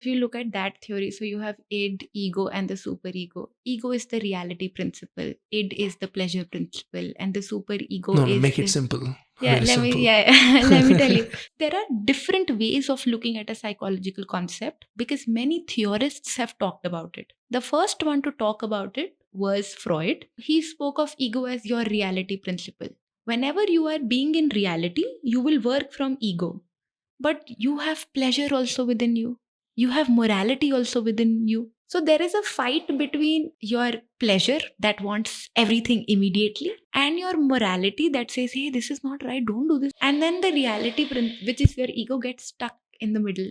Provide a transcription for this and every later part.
If you look at that theory, so you have id, ego, and the superego. Ego is the reality principle, id is the pleasure principle, and the superego No, no, is make it simple. yeah, Real let me simple. let me tell you. There are different ways of looking at a psychological concept because many theorists have talked about it. The first one to talk about it was Freud. He spoke of ego as your reality principle. Whenever you are being in reality, you will work from ego. But you have pleasure also within you. You have morality also within you. So there is a fight between your pleasure that wants everything immediately and your morality that says, hey, this is not right, don't do this. And then the reality, which is your ego, gets stuck in the middle,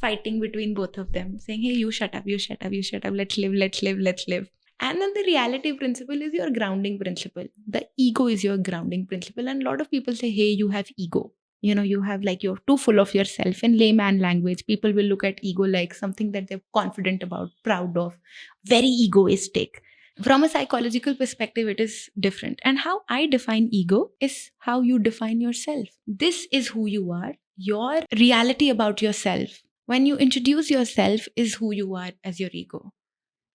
fighting between both of them, saying, hey, you shut up, you shut up, you shut up, let's live, let's live, let's live. And then the reality principle is your grounding principle. The ego is your grounding principle. And a lot of people say, hey, you have ego. You have like you're too full of yourself. In layman language, people will look at ego like something that they're confident about, proud of, very egoistic. From a psychological perspective, it is different. And how I define ego is how you define yourself. This is who you are, your reality about yourself. When you introduce yourself, is who you are as your ego.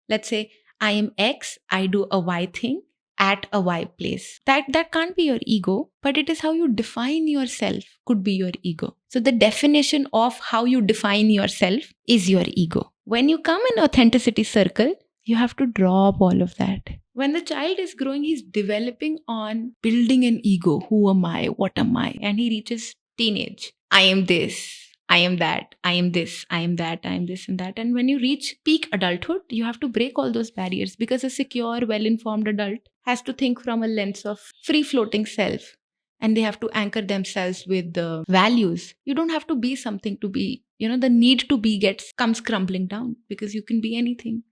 Let's say I am X, I do a Y thing at a Y place. That can't be your ego, but it is how you define yourself could be your ego. So the definition of how you define yourself is your ego. When you come in authenticity circle, you have to drop all of that. When the child is growing, he's developing on building an ego. Who am I? What am I? And he reaches teenage. I am this. I am that, I am this, I am that, I am this and that. And when you reach peak adulthood, you have to break all those barriers because a secure, well informed adult has to think from a lens of free floating self and they have to anchor themselves with the values. You don't have to be something to be, the need to be comes crumbling down because you can be anything,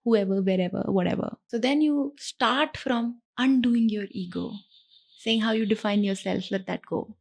whoever, wherever, whatever. So then you start from undoing your ego, saying how you define yourself, let that go.